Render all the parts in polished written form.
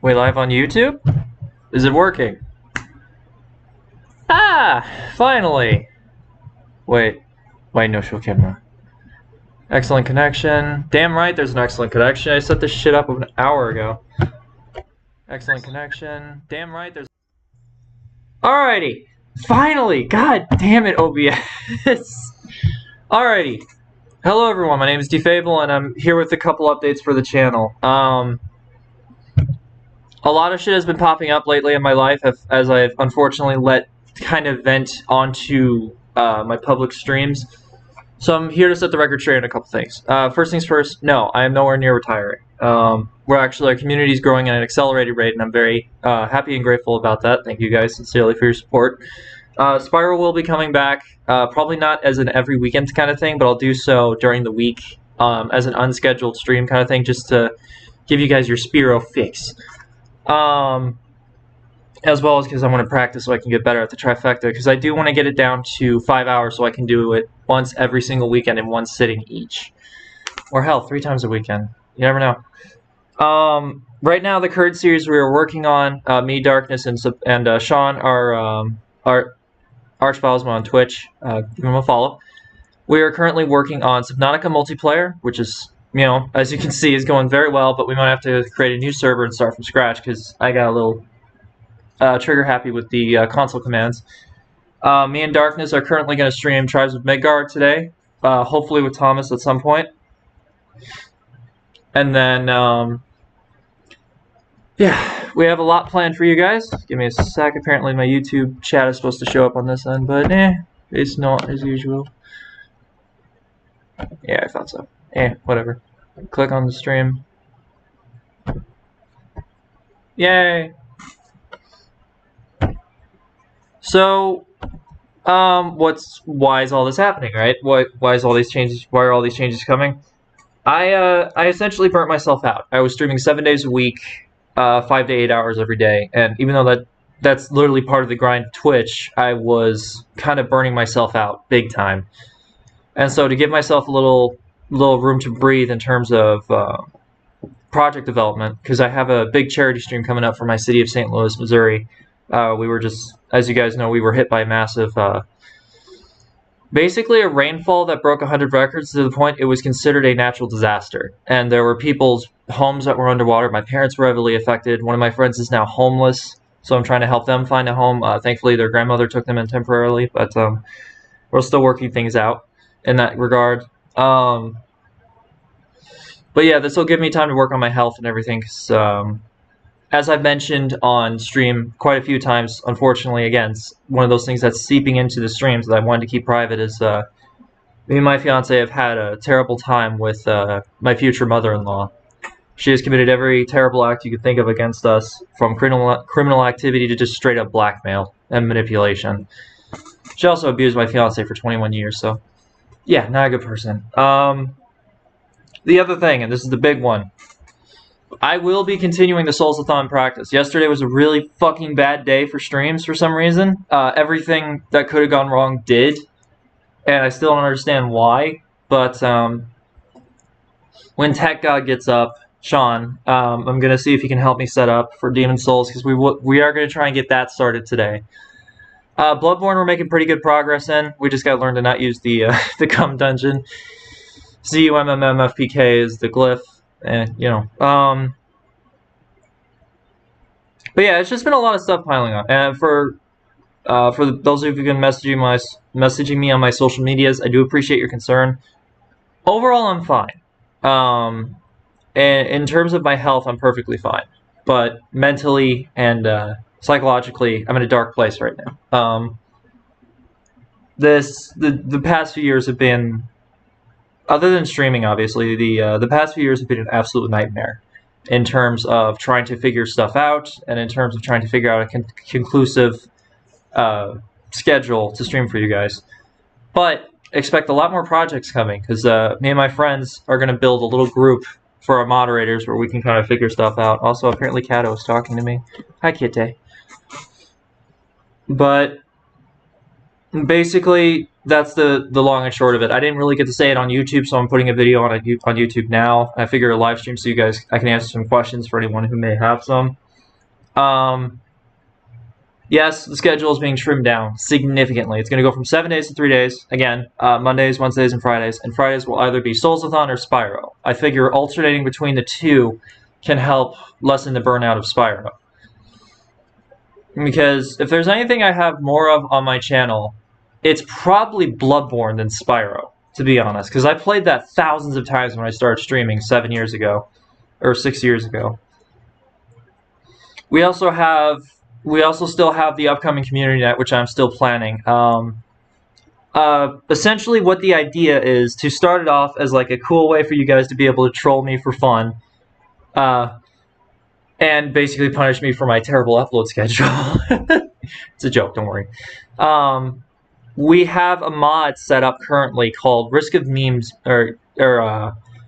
We live on YouTube? Is it working? Ah! Finally! Wait, no show camera. Excellent connection. Damn right there's an excellent connection. I set this shit up an hour ago. Excellent connection. Damn right there's... Alrighty! Finally! God damn it, OBS! Alrighty. Hello everyone, my name is FABLE and I'm here with a couple updates for the channel. A lot of shit has been popping up lately in my life as I've unfortunately let kind of vent onto my public streams. So I'm here to set the record straight on a couple things. First things first, no, I am nowhere near retiring. Our community is growing at an accelerated rate, and I'm very happy and grateful about that. Thank you guys sincerely for your support. Spiral will be coming back, probably not as an every weekend kind of thing, but I'll do so during the week as an unscheduled stream kind of thing, just to give you guys your Spiro fix. As well as because I want to practice so I can get better at the trifecta, because I do want to get it down to 5 hours so I can do it once every single weekend in one sitting each. Or hell, 3 times a weekend. You never know. Right now, the current series we are working on, me, Darkness, and Sean are Archfiles on Twitch. Give them a follow. We are currently working on Subnautica multiplayer, which is, you know, as you can see, is going very well, but we might have to create a new server and start from scratch because I got a little trigger happy with the console commands. Me and Darkness are currently going to stream Tribes of Midgard today, hopefully with Thomas at some point. And then, yeah, we have a lot planned for you guys. Give me a sec. Apparently my YouTube chat is supposed to show up on this end, but it's not as usual. Yeah, I thought so. Whatever. Click on the stream. Yay! So, why is all this happening, right? Why are all these changes coming? I essentially burnt myself out. I was streaming 7 days a week, 5 to 8 hours every day, and even though that's literally part of the grind of Twitch, I was kind of burning myself out big time. And so to give myself a little room to breathe in terms of project development, because I have a big charity stream coming up for my city of St. Louis, Missouri. We were just, as you guys know, we were hit by a massive, basically a rainfall that broke 100 records to the point it was considered a natural disaster. And there were people's homes that were underwater. My parents were heavily affected. One of my friends is now homeless, so I'm trying to help them find a home. Thankfully, their grandmother took them in temporarily, but we're still working things out in that regard. But yeah, this will give me time to work on my health and everything, because as I've mentioned on stream quite a few times, unfortunately, again, one of those things that's seeping into the streams that I wanted to keep private is me and my fiance have had a terrible time with my future mother-in-law. She has committed every terrible act you could think of against us, from criminal activity to just straight-up blackmail and manipulation. She also abused my fiance for 21 years, so yeah, not a good person. The other thing, and this is the big one, I will be continuing the Souls-a-thon practice. Yesterday was a really fucking bad day for streams for some reason. Everything that could have gone wrong did, and I still don't understand why. But when Tech God gets up, Sean, I'm going to see if he can help me set up for Demon Souls, because we are going to try and get that started today. Bloodborne we're making pretty good progress in. We just got to learn to not use the cum dungeon. ZUMMMFPK is the glyph. And you know, but yeah, it's just been a lot of stuff piling up. And for those of you who have been messaging me on my social medias, I do appreciate your concern. Overall, I'm fine. And in terms of my health, I'm perfectly fine. But mentally and psychologically, I'm in a dark place right now. The past few years have been, other than streaming, obviously, the past few years have been an absolute nightmare in terms of trying to figure stuff out and in terms of trying to figure out a conclusive schedule to stream for you guys. But expect a lot more projects coming, because me and my friends are going to build a little group for our moderators where we can kind of figure stuff out. Also, apparently Kato is talking to me. Hi, Kitty. But basically, that's the long and short of it. I didn't really get to say it on YouTube, so I'm putting a video on YouTube now. I figure a live stream so I can answer some questions for anyone who may have some. Yes, the schedule is being trimmed down significantly. It's going to go from 7 days to 3 days. Again, Mondays, Wednesdays, and Fridays. And Fridays will either be Soulsathon or Spyro. I figure alternating between the two can help lessen the burnout of Spyro. Because if there's anything I have more of on my channel, it's probably Bloodborne than Spyro, to be honest. Because I played that thousands of times when I started streaming 7 years ago. Or 6 years ago. We also still have the upcoming community night, which I'm still planning. Essentially, what the idea is to start it off as like a cool way for you guys to be able to troll me for fun, and basically punish me for my terrible upload schedule. It's a joke, don't worry. We have a mod set up currently called Risk of Memes or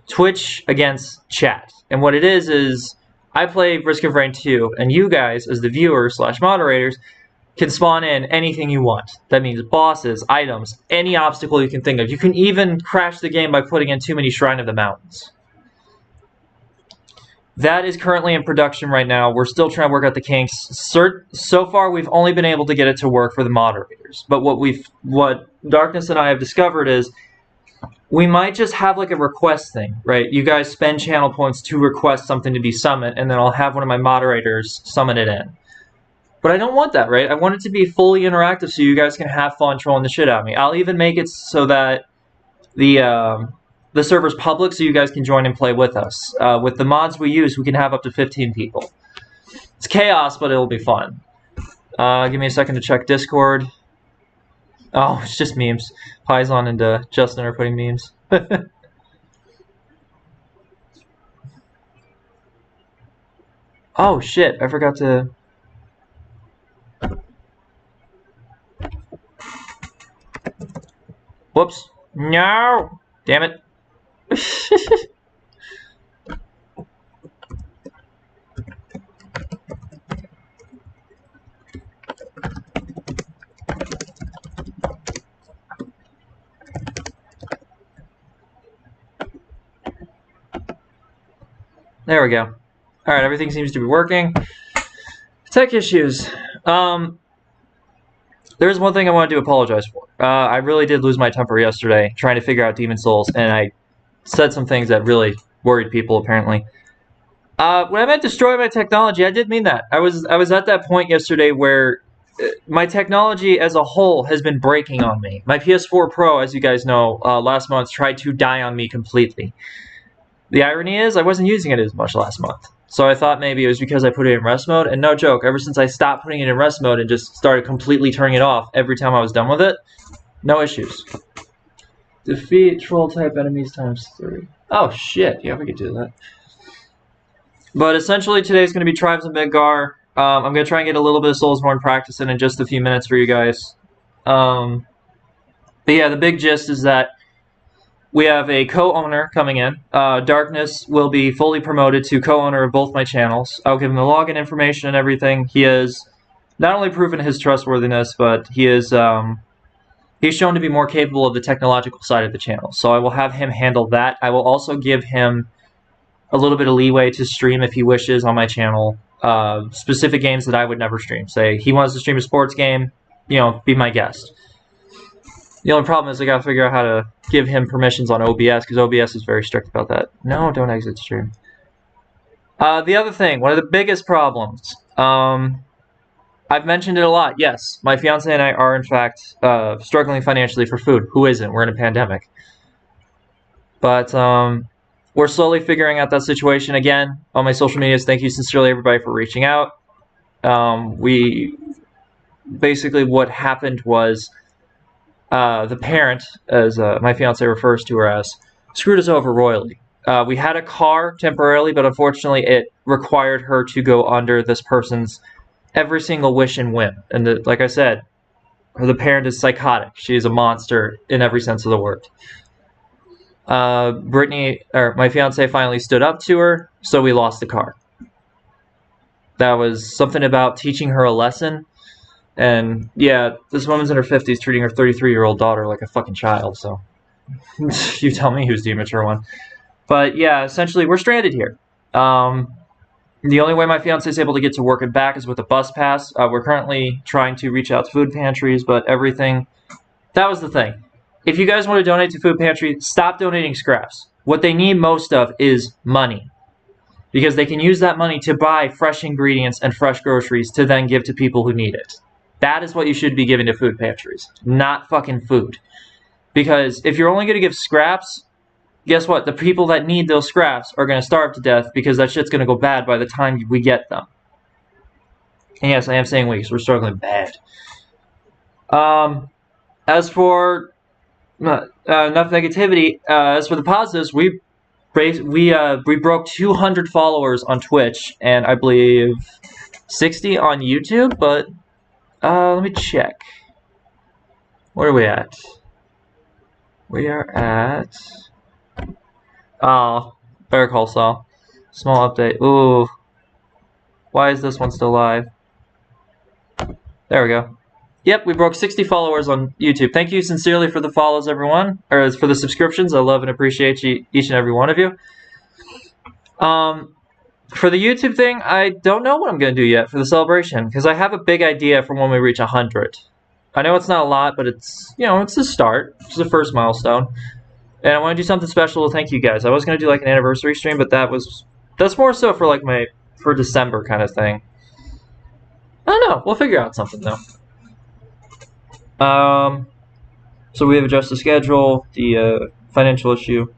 Twitch against Chat, and what it is I play Risk of Rain 2, and you guys, as the viewers / moderators, can spawn in anything you want. That means bosses, items, any obstacle you can think of. You can even crash the game by putting in too many Shrine of the Mountains. That is currently in production right now. We're still trying to work out the kinks. So far, we've only been able to get it to work for the moderators. But what Darkness and I have discovered is we might just have like a request thing, right? You guys spend channel points to request something to be summoned, and then I'll have one of my moderators summon it in. But I don't want that, right? I want it to be fully interactive so you guys can have fun trolling the shit out of me. I'll even make it so that the server's public so you guys can join and play with us. With the mods we use, we can have up to 15 people. It's chaos, but it'll be fun. Give me a second to check Discord. Oh, it's just memes. Python and Justin are putting memes. Oh, shit. I forgot to... Whoops. No! Damn it. There we go. Alright, everything seems to be working. Tech issues. There's one thing I want to apologize for. I really did lose my temper yesterday trying to figure out Demon Souls, and I said some things that really worried people, apparently. When I meant destroy my technology, I did mean that. I was at that point yesterday where my technology as a whole has been breaking on me. My PS4 Pro, as you guys know, last month tried to die on me completely. The irony is, I wasn't using it as much last month. So I thought maybe it was because I put it in rest mode, and no joke, ever since I stopped putting it in rest mode and just started completely turning it off every time I was done with it, no issues. Defeat troll-type enemies ×3. Oh shit, yeah, we could do that. But essentially today's going to be Tribes of Midgar. I'm going to try and get a little bit of Soulsborne practice in just a few minutes for you guys. But yeah, the big gist is that we have a co-owner coming in. Darkness will be fully promoted to co-owner of both my channels. I'll give him the login information and everything. He has not only proven his trustworthiness, but he is he's shown to be more capable of the technological side of the channel. So I will have him handle that. I will also give him a little bit of leeway to stream if he wishes on my channel. Specific games that I would never stream. Say he wants to stream a sports game, you know, be my guest. The only problem is I gotta figure out how to give him permissions on OBS, because OBS is very strict about that. No, don't exit stream. The other thing, one of the biggest problems, I've mentioned it a lot, yes, my fiance and I are in fact struggling financially for food. Who isn't? We're in a pandemic. But we're slowly figuring out that situation again on my social medias. Thank you sincerely everybody for reaching out. Basically what happened was the parent, as my fiance refers to her as, screwed us over royally. We had a car temporarily, but unfortunately it required her to go under this person's every single wish and whim. And like I said, the parent is psychotic. She is a monster in every sense of the word. My fiance finally stood up to her, so we lost the car. That was something about teaching her a lesson. And yeah, this woman's in her 50s treating her 33-year-old daughter like a fucking child, so you tell me who's the immature one. But yeah, essentially we're stranded here. The only way my fiance is able to get to work and back is with a bus pass. We're currently trying to reach out to food pantries, but everything... That was the thing. If you guys want to donate to food pantries, stop donating scraps. What they need most of is money. Because they can use that money to buy fresh ingredients and fresh groceries to then give to people who need it. That is what you should be giving to food pantries, not fucking food. Because if you're only going to give scraps, guess what? The people that need those scraps are going to starve to death because that shit's going to go bad by the time we get them. And yes, I am saying we, because we're struggling bad. As for enough negativity, as for the positives, we broke 200 followers on Twitch, and I believe 60 on YouTube, but let me check. Where are we at? We are at... Oh, Better Call Saul. Small update. Ooh. Why is this one still live? There we go. Yep, we broke 60 followers on YouTube. Thank you sincerely for the follows, everyone. Or for the subscriptions. I love and appreciate each and every one of you. For the YouTube thing, I don't know what I'm going to do yet for the celebration. Because I have a big idea for when we reach 100. I know it's not a lot, but it's, you know, it's a start. It's the first milestone. And I want to do something special to thank you guys. I was going to do like an anniversary stream, but that's more so for like for December kind of thing. I don't know. We'll figure out something though. So we have adjusted the schedule, the financial issue.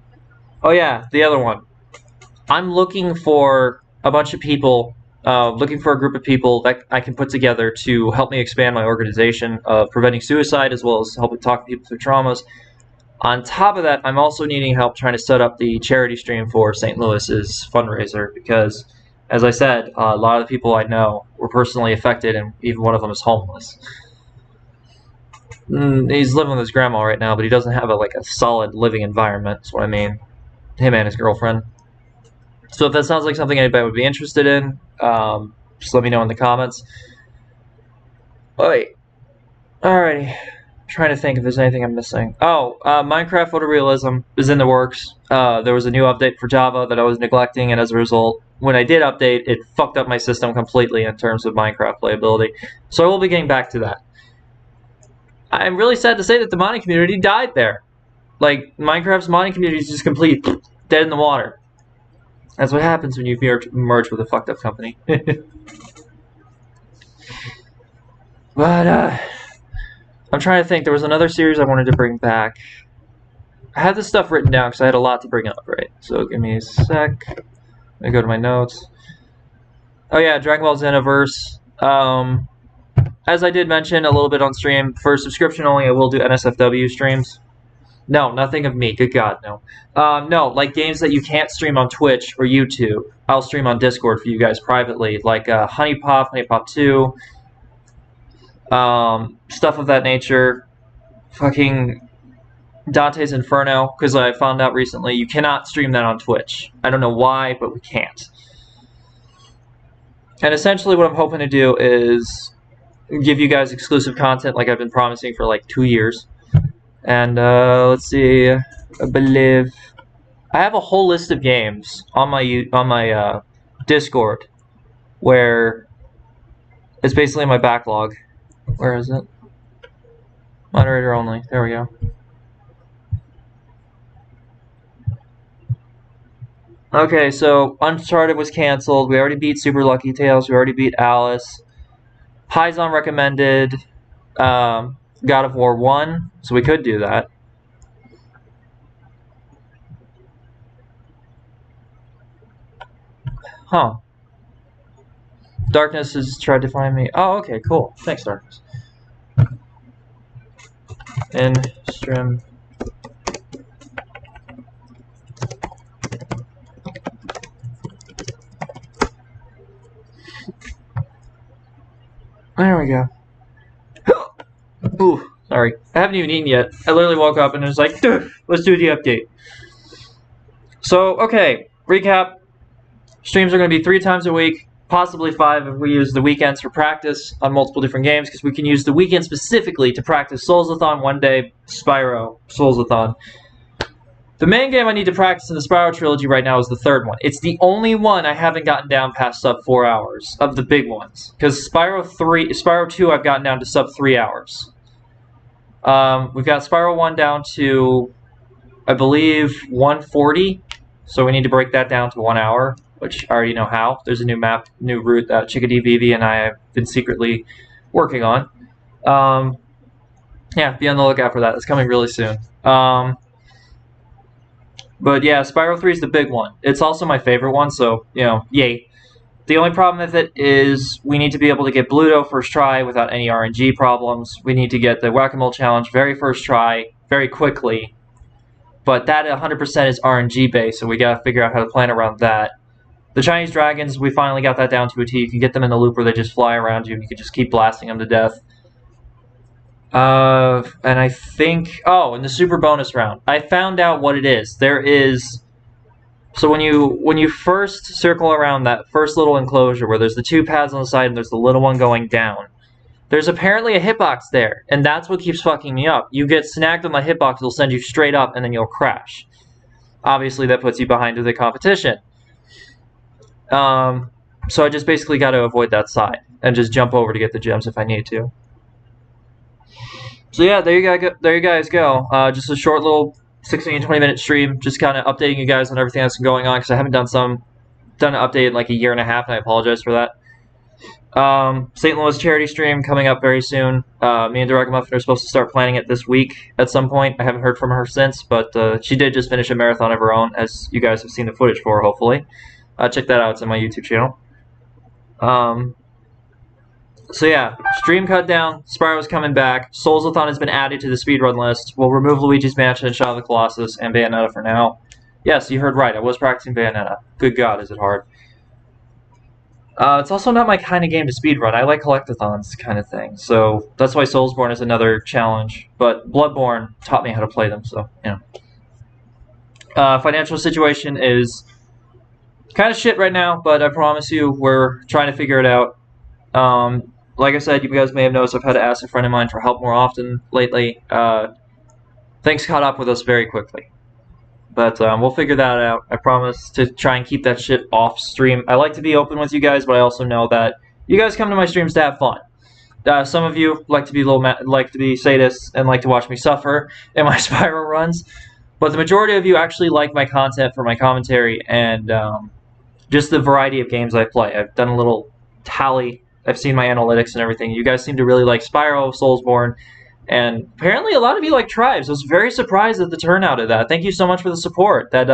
Oh yeah, the other one. I'm looking for a bunch of people, looking for a group of people that I can put together to help me expand my organization of preventing suicide, as well as helping talk people through traumas. On top of that, I'm also needing help trying to set up the charity stream for St. Louis's fundraiser because, as I said, a lot of the people I know were personally affected, and even one of them is homeless. He's living with his grandma right now, but he doesn't have a solid living environment, is what I mean. Him and his girlfriend. So if that sounds like something anybody would be interested in, just let me know in the comments. Alrighty. Trying to think if there's anything I'm missing. Oh, Minecraft photorealism is in the works. There was a new update for Java that I was neglecting, and as a result, when I did update, it fucked up my system completely in terms of Minecraft playability. So I will be getting back to that. I'm really sad to say that the modding community died there. Like, Minecraft's modding community is just completely dead in the water. That's what happens when you merge with a fucked up company. But, I'm trying to think. There was another series I wanted to bring back. I had this stuff written down because I had a lot to bring up, right? So give me a sec. Let me go to my notes. Oh yeah, Dragon Ball Xenoverse. As I did mention a little bit on stream, for subscription only, I will do NSFW streams. No, nothing of me. Good God, no. No, like games that you can't stream on Twitch or YouTube. I'll stream on Discord for you guys privately, like Honey Pop 2. Stuff of that nature. Fucking Dante's Inferno, because I found out recently you cannot stream that on Twitch. I don't know why, but we can't. And essentially what I'm hoping to do is give you guys exclusive content like I've been promising for like 2 years. And let's see, I believe I have a whole list of games on my Discord where it's basically my backlog. Where is it? Moderator only. There we go. Okay, so Uncharted was canceled. We already beat Super Lucky Tales. We already beat Alice. Paisan recommended God of War 1, so we could do that. Huh. Darkness has tried to find me. Oh, okay, cool. Thanks, Darkness. In stream. There we go. Ooh, sorry. I haven't even eaten yet. I literally woke up and it was like, let's do the update. So, okay, recap. Streams are going to be 3 times a week, possibly 5 if we use the weekends for practice on multiple different games, because we can use the weekend specifically to practice Soulsathon one day, Spyro, Soulsathon. The main game I need to practice in the Spyro trilogy right now is the third one. It's the only one I haven't gotten down past sub 4 hours of the big ones. Because Spyro 2 I've gotten down to sub 3 hours. We've got Spyro 1 down to, I believe, 140. So we need to break that down to 1 hour, which I already know how. There's a new map, new route that Chickadee Vivi and I have been secretly working on. Yeah, be on the lookout for that. It's coming really soon. But yeah, Spyro 3 is the big one. It's also my favorite one, so, you know, yay. The only problem with it is we need to be able to get Bluto first try without any RNG problems. We need to get the Whack-A-Mole Challenge very first try, very quickly. But that 100% is RNG based, so we gotta figure out how to plan around that. The Chinese Dragons, we finally got that down to a T. You can get them in the loop where they just fly around you, and you can just keep blasting them to death. And I think, in the super bonus round, I found out what it is. There is, so when you first circle around that first little enclosure where there's the 2 pads on the side and there's the little one going down, there's apparently a hitbox there, and that's what keeps fucking me up. You get snagged on the hitbox, it'll send you straight up, and then you'll crash. Obviously, that puts you behind the competition. So I just basically got to avoid that side and just jump over to get the gems if I need to. So yeah, there you guys go. Just a short little 16-20 minute stream, just kind of updating you guys on everything that's been going on, because I haven't done an update in like a year and a half, and I apologize for that. St. Louis charity stream coming up very soon. Me and Direct Muffin are supposed to start planning it this week at some point. I haven't heard from her since, but she did just finish a marathon of her own, as you guys have seen the footage for, hopefully. Check that out, it's on my YouTube channel. So yeah, stream cut down, Spyro's coming back, Soulsathon has been added to the speedrun list. We'll remove Luigi's Mansion and Shadow of the Colossus and Bayonetta for now. Yes, you heard right, I was practicing Bayonetta. Good God, is it hard. It's also not my kind of game to speedrun. I like collectathons kind of thing, so that's why Soulsborne is another challenge. But Bloodborne taught me how to play them, so, you know. Financial situation is kind of shit right now, but I promise you we're trying to figure it out. Like I said, you guys may have noticed I've had to ask a friend of mine for help more often lately. Things caught up with us very quickly. But we'll figure that out. I promise to try and keep that shit off stream. I like to be open with you guys, but I also know that you guys come to my streams to have fun. Some of you like to be sadists and like to watch me suffer in my Spyro runs, but the majority of you actually like my content for my commentary and just the variety of games I play. I've done a little tally. I've seen my analytics and everything. You guys seem to really like Spyro, Soulsborne, and apparently a lot of you like Tribes. I was very surprised at the turnout of that. Thank you so much for the support. That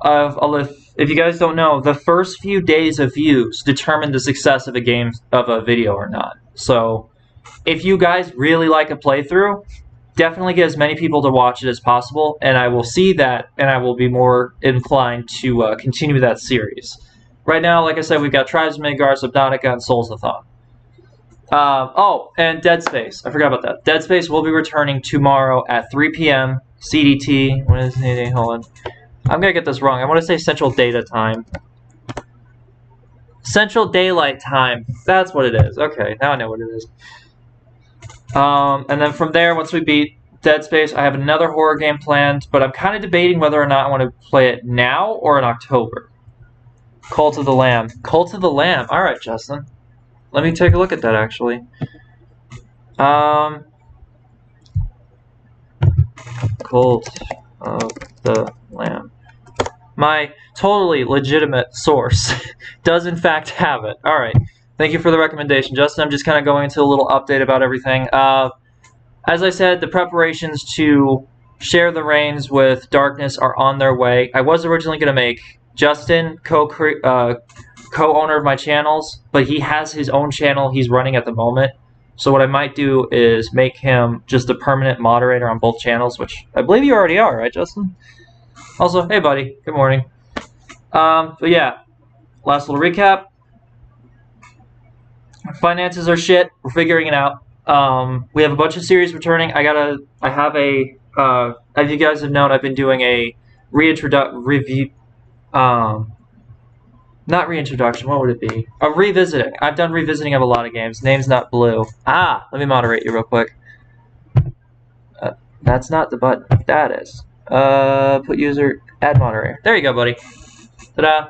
if you guys don't know, the first few days of views determine the success of a video or not. So if you guys really like a playthrough, definitely get as many people to watch it as possible, and I will see that, and I will be more inclined to continue that series. Right now, like I said, we've got Tribes of Midgar, Subnautica, and Soulsathon. And Dead Space. I forgot about that. Dead Space will be returning tomorrow at 3 p.m. CDT. What is it? Hold on. I'm going to get this wrong. I want to say Central Data Time. Central Daylight Time. That's what it is. Okay, now I know what it is. And then from there, once we beat Dead Space, I have another horror game planned, but I'm kind of debating whether or not I want to play it now or in October. Cult of the Lamb. Cult of the Lamb. Alright, Justin. Let me take a look at that, actually. Cult of the Lamb. My totally legitimate source does, in fact, have it. Alright. Thank you for the recommendation, Justin. I'm just kind of going into a little update about everything. As I said, the preparations to share the reins with Darkness are on their way. I was originally going to make Justin co-owner of my channels, but he has his own channel he's running at the moment. So what I might do is make him just a permanent moderator on both channels, which I believe you already are, right, Justin? Also, hey, buddy. Good morning. But yeah, last little recap. Finances are shit. We're figuring it out. We have a bunch of series returning. As you guys have known, I've been doing a not reintroduction, what would it be? A revisiting. I've done revisiting of a lot of games. Name's not blue. Let me moderate you real quick. That's not the button. That is. Put user, add moderator. There you go, buddy. Ta-da.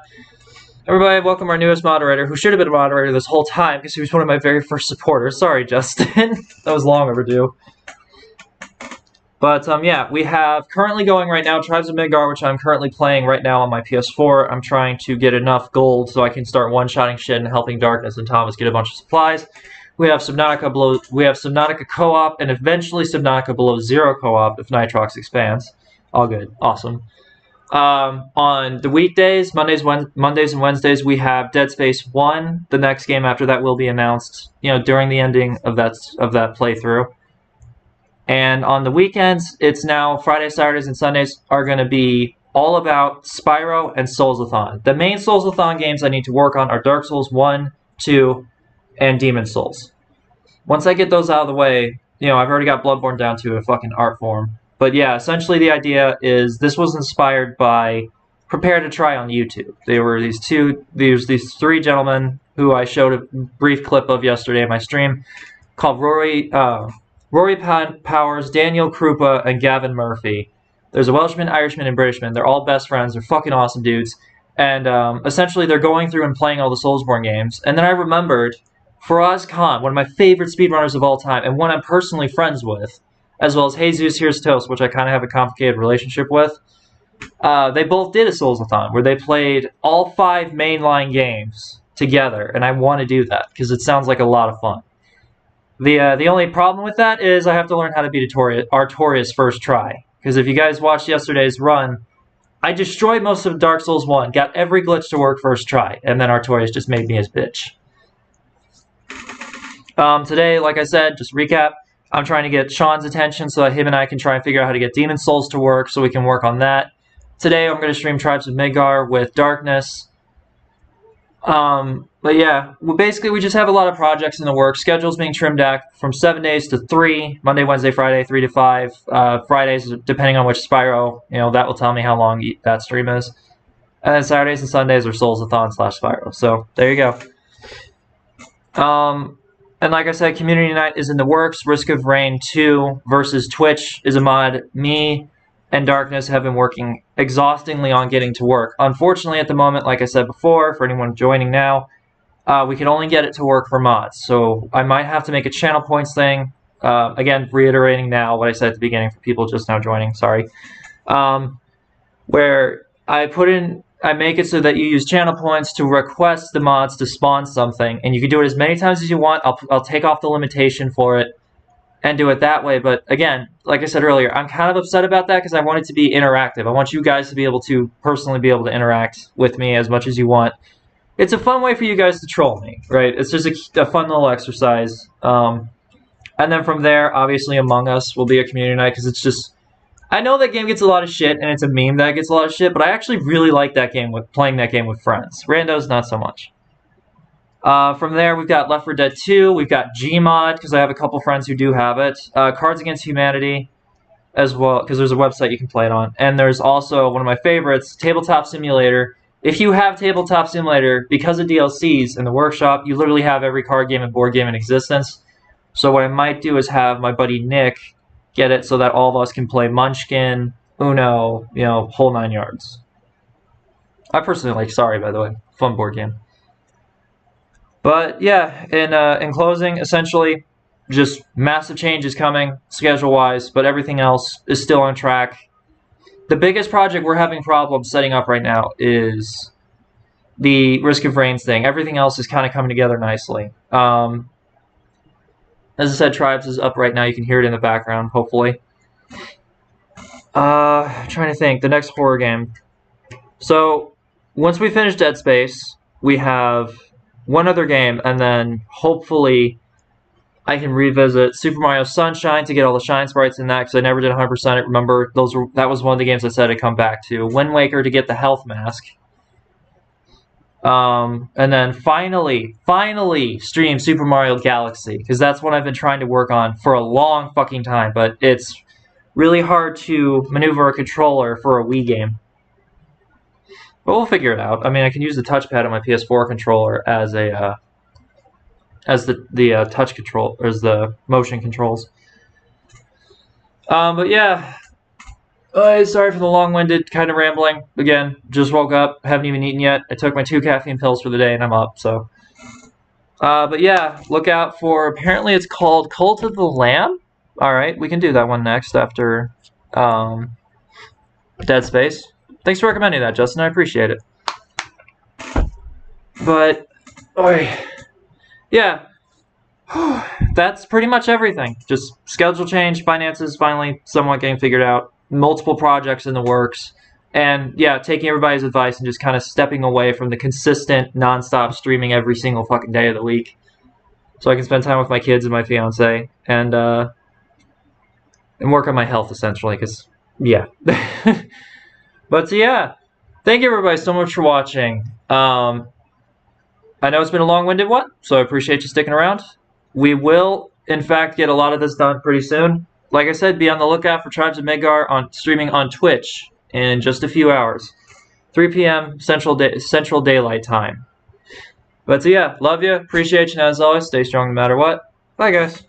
Everybody, welcome our newest moderator, who should have been a moderator this whole time because he was one of my very first supporters. Sorry, Justin. That was long overdue. But, yeah, we have currently going right now Tribes of Midgar, which I'm currently playing right now on my PS4. I'm trying to get enough gold so I can start one-shotting shit and helping Darkness and Thomas get a bunch of supplies. We have Subnautica co-op, and eventually Subnautica Below Zero co-op if Nitrox expands. All good. Awesome. On the weekdays, Mondays and Wednesdays, we have Dead Space 1. The next game after that will be announced, during the ending of that playthrough. And on the weekends, it's now Fridays, Saturdays, and Sundays are going to be all about Spyro and Soulsathon. The main Soulsathon games I need to work on are Dark Souls 1, 2, and Demon Souls. Once I get those out of the way, I've already got Bloodborne down to a fucking art form. But yeah, essentially the idea is this was inspired by Prepare to Try on YouTube. They were these three gentlemen who I showed a brief clip of yesterday in my stream, called Rory Powers, Daniel Krupa, and Gavin Murphy. There's a Welshman, Irishman, and Britishman. They're all best friends. They're fucking awesome dudes. And essentially they're going through and playing all the Soulsborne games. And then I remembered Faraz Khan, one of my favorite speedrunners of all time, and one I'm personally friends with, as well as Jesus Here's Toast, which I kind of have a complicated relationship with. They both did a Soulsathon, where they played all 5 mainline games together, and I want to do that, because it sounds like a lot of fun. The only problem with that is I have to learn how to beat Artorias first try, because if you guys watched yesterday's run, I destroyed most of Dark Souls 1, got every glitch to work first try, and then Artorias just made me his bitch. Today, like I said, just recap, I'm trying to get Sean's attention so that him and I can try and figure out how to get Demon Souls to work so we can work on that. Today I'm going to stream Tribes of Midgar with Darkness. But yeah, basically we just have a lot of projects in the works. Schedule's being trimmed back from 7 days to 3. Monday, Wednesday, Friday, 3 to 5. Fridays, depending on which Spyro, that will tell me how long that stream is. And then Saturdays and Sundays are Soulsathon / Spyro. So, there you go. And like I said, Community Night is in the works. Risk of Rain 2 versus Twitch is a mod. Me and Darkness have been working exhaustingly on getting to work. Unfortunately, at the moment, like I said before, for anyone joining now, we can only get it to work for mods. So I might have to make a channel points thing. Again, reiterating now what I said at the beginning for people just now joining, sorry. Where I make it so that you use channel points to request the mods to spawn something, and you can do it as many times as you want. I'll take off the limitation for it and do it that way. But again, like I said earlier, I'm kind of upset about that because I want it to be interactive. I want you guys to be able to personally be able to interact with me as much as you want. It's a fun way for you guys to troll me, right? It's just a fun little exercise. And then from there, obviously Among Us will be a community night because it's just... I know that game gets a lot of shit, and it's a meme that gets a lot of shit, but I actually really like that game playing that game with friends. Randos, not so much. From there, we've got Left 4 Dead 2. We've got Gmod, because I have a couple friends who do have it. Cards Against Humanity, as well, because there's a website you can play it on. And there's also one of my favorites, Tabletop Simulator. If you have Tabletop Simulator, because of DLCs in the workshop, you literally have every card game and board game in existence. So what I might do is have my buddy Nick get it so that all of us can play Munchkin, Uno, whole 9 yards. I personally like Sorry, by the way. Fun board game. But yeah, in closing, essentially, just massive changes coming, schedule-wise, but everything else is still on track. The biggest project we're having problems setting up right now is the Risk of Rain thing. Everything else is kind of coming together nicely. As I said, Tribes is up right now. You can hear it in the background, hopefully. Trying to think. The next horror game. So, once we finish Dead Space, we have one other game, and then hopefully I can revisit Super Mario Sunshine to get all the shine sprites in that, because I never did 100% it. Remember, that was one of the games I said I'd come back to. Wind Waker to get the health mask. And then finally stream Super Mario Galaxy, because that's what I've been trying to work on for a long fucking time, but it's really hard to maneuver a controller for a Wii game. But we'll figure it out. I mean, I can use the touchpad on my PS4 controller as the touch control, or as the motion controls. But yeah, Sorry for the long-winded kind of rambling. Again, just woke up, haven't even eaten yet. I took my 2 caffeine pills for the day and I'm up, so. But yeah, look out for, apparently it's called Cult of the Lamb. Alright, we can do that one next after Dead Space. Thanks for recommending that, Justin. I appreciate it. But, yeah. That's pretty much everything. Just schedule change, finances finally somewhat getting figured out, multiple projects in the works, and yeah, taking everybody's advice and just kind of stepping away from the consistent, non-stop streaming every single fucking day of the week, so I can spend time with my kids and my fiance, and work on my health essentially. Because yeah, but yeah, thank you everybody so much for watching. I know it's been a long-winded one, so I appreciate you sticking around. We will, in fact, get a lot of this done pretty soon. Like I said, be on the lookout for Tribes of Midgar streaming on Twitch in just a few hours. 3 p.m. Central Daylight Time. But so yeah, love you, appreciate you, and as always, stay strong no matter what. Bye, guys.